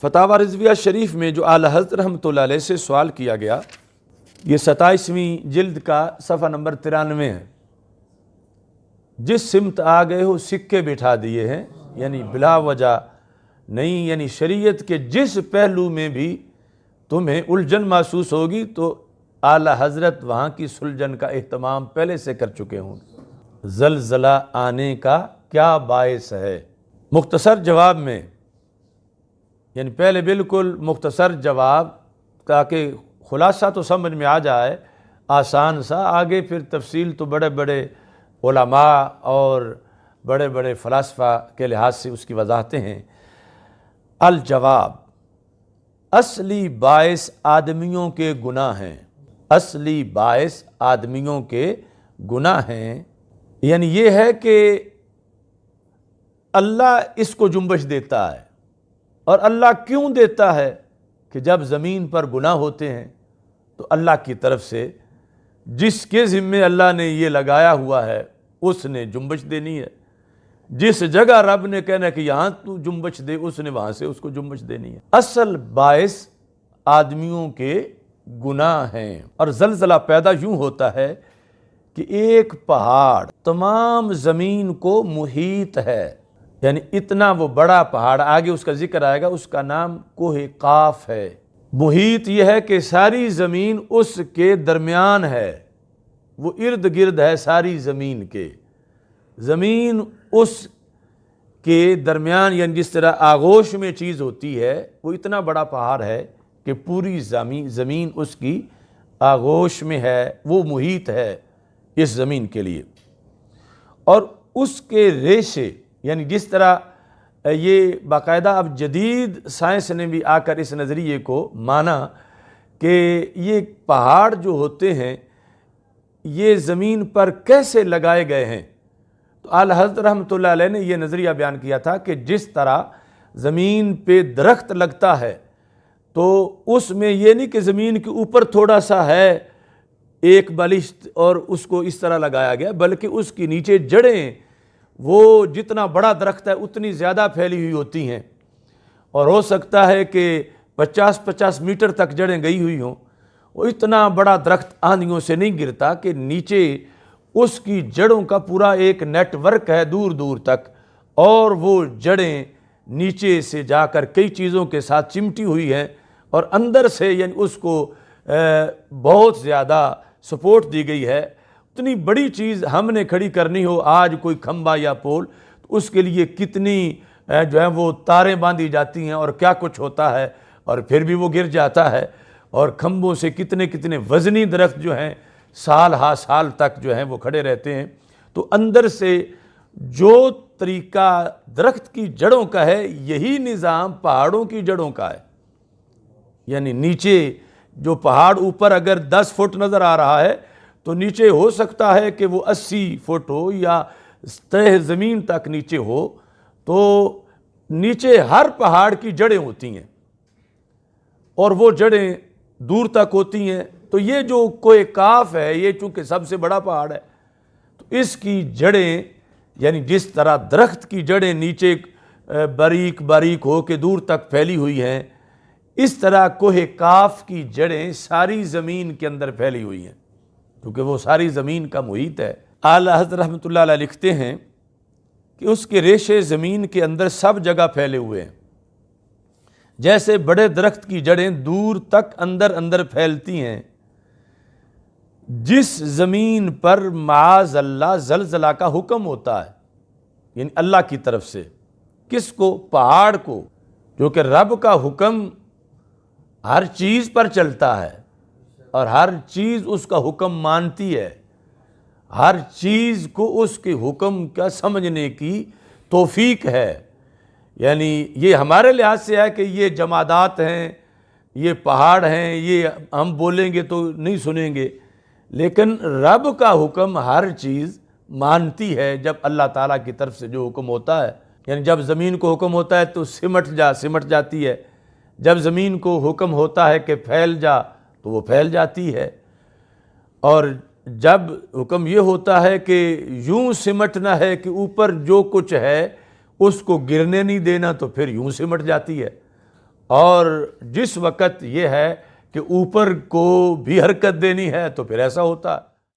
فتاوی رضویہ شریف میں جو اعلیٰ حضرت رحمۃ اللہ علیہ سے سوال کیا گیا، یہ 27ویں جلد کا صفحہ نمبر 93 ہے۔ جس سمت آ گئے ہو سکے بٹھا دیے ہیں، یعنی بلا وجہ نہیں، یعنی شریعت کے جس پہلو میں بھی تمہیں الجھن محسوس ہوگی تو اعلیٰ حضرت وہاں کی سلجھن کا اہتمام پہلے سے کر چکے ہوں۔ زلزلہ آنے کا کیا باعث ہے؟ مختصر جواب میں، یعنی پہلے بالکل مختصر جواب تاکہ خلاصہ تو سمجھ میں آ جائے آسان سا، آگے پھر تفصیل تو بڑے بڑے علماء اور بڑے بڑے فلاسفہ کے لحاظ سے اس کی وضاحتیں ہیں۔ الجواب، اصلی باعث آدمیوں کے گناہ ہیں، اصلی باعث آدمیوں کے گناہ ہیں، یعنی یہ ہے کہ اللہ اس کو جنبش دیتا ہے، اور اللہ کیوں دیتا ہے کہ جب زمین پر گناہ ہوتے ہیں تو اللہ کی طرف سے جس کے ذمے اللہ نے یہ لگایا ہوا ہے اس نے جنبش دینی ہے، جس جگہ رب نے کہنا کہ یہاں تو جنبش دے اس نے وہاں سے اس کو جنبش دینی ہے۔ اصل باعث آدمیوں کے گناہ ہیں، اور زلزلہ پیدا یوں ہوتا ہے کہ ایک پہاڑ تمام زمین کو محیط ہے، یعنی اتنا وہ بڑا پہاڑ، آگے اس کا ذکر آئے گا، اس کا نام کوہ قاف ہے۔ محیط یہ ہے کہ ساری زمین اس کے درمیان ہے، وہ ارد گرد ہے ساری زمین کے، زمین اس کے درمیان، یعنی جس طرح آغوش میں چیز ہوتی ہے وہ اتنا بڑا پہاڑ ہے کہ پوری زمین اس کی آغوش میں ہے، وہ محیط ہے اس زمین کے لیے۔ اور اس کے ریشے، یعنی جس طرح یہ باقاعدہ اب جدید سائنس نے بھی آ کر اس نظریے کو مانا کہ یہ پہاڑ جو ہوتے ہیں یہ زمین پر کیسے لگائے گئے ہیں، تو اعلیٰ حضرت رحمۃ اللہ علیہ نے یہ نظریہ بیان کیا تھا کہ جس طرح زمین پہ درخت لگتا ہے تو اس میں یہ نہیں کہ زمین کے اوپر تھوڑا سا ہے ایک بالشت اور اس کو اس طرح لگایا گیا، بلکہ اس کی نیچے جڑیں، وہ جتنا بڑا درخت ہے اتنی زیادہ پھیلی ہوئی ہوتی ہیں، اور ہو سکتا ہے کہ 50 میٹر تک جڑیں گئی ہوئی ہوں۔ وہ اتنا بڑا درخت آندھیوں سے نہیں گرتا کہ نیچے اس کی جڑوں کا پورا ایک نیٹ ورک ہے دور دور تک، اور وہ جڑیں نیچے سے جا کر کئی چیزوں کے ساتھ چمٹی ہوئی ہیں، اور اندر سے یعنی اس کو بہت زیادہ سپورٹ دی گئی ہے۔ اتنی بڑی چیز ہم نے کھڑی کرنی ہو آج، کوئی کھمبا یا پول، تو اس کے لیے کتنی جو ہے وہ تاریں باندھی جاتی ہیں اور کیا کچھ ہوتا ہے، اور پھر بھی وہ گر جاتا ہے، اور کھمبوں سے کتنے کتنے وزنی درخت جو ہیں سال ہا سال تک جو ہیں وہ کھڑے رہتے ہیں۔ تو اندر سے جو طریقہ درخت کی جڑوں کا ہے یہی نظام پہاڑوں کی جڑوں کا ہے، یعنی نیچے جو پہاڑ اوپر اگر 10 فٹ نظر آ رہا ہے تو نیچے ہو سکتا ہے کہ وہ 80 فٹ ہو یا تہ زمین تک نیچے ہو، تو نیچے ہر پہاڑ کی جڑیں ہوتی ہیں اور وہ جڑیں دور تک ہوتی ہیں۔ تو یہ جو کوہ قاف ہے یہ چونکہ سب سے بڑا پہاڑ ہے تو اس کی جڑیں، یعنی جس طرح درخت کی جڑیں نیچے باریک باریک ہو کے دور تک پھیلی ہوئی ہیں، اس طرح کوہ قاف کی جڑیں ساری زمین کے اندر پھیلی ہوئی ہیں، کیونکہ وہ ساری زمین کا محیط ہے۔ اعلیٰ حضرت رحمۃ اللہ علیہ لکھتے ہیں کہ اس کے ریشے زمین کے اندر سب جگہ پھیلے ہوئے ہیں، جیسے بڑے درخت کی جڑیں دور تک اندر اندر پھیلتی ہیں۔ جس زمین پر معاذ اللہ زلزلہ کا حکم ہوتا ہے، یعنی اللہ کی طرف سے، کس کو؟ پہاڑ کو، جو کہ رب کا حکم ہر چیز پر چلتا ہے اور ہر چیز اس کا حکم مانتی ہے، ہر چیز کو اس کے حکم کا سمجھنے کی توفیق ہے۔ یعنی یہ ہمارے لحاظ سے ہے کہ یہ جمادات ہیں، یہ پہاڑ ہیں، یہ ہم بولیں گے تو نہیں سنیں گے، لیکن رب کا حکم ہر چیز مانتی ہے جب اللہ تعالیٰ کی طرف سے جو حکم ہوتا ہے۔ یعنی جب زمین کو حکم ہوتا ہے تو سمٹ جاتی ہے، جب زمین کو حکم ہوتا ہے کہ پھیل جا تو وہ پھیل جاتی ہے، اور جب حکم یہ ہوتا ہے کہ یوں سمٹنا ہے کہ اوپر جو کچھ ہے اس کو گرنے نہیں دینا تو پھر یوں سمٹ جاتی ہے، اور جس وقت یہ ہے کہ اوپر کو بھی حرکت دینی ہے تو پھر ایسا ہوتا ہے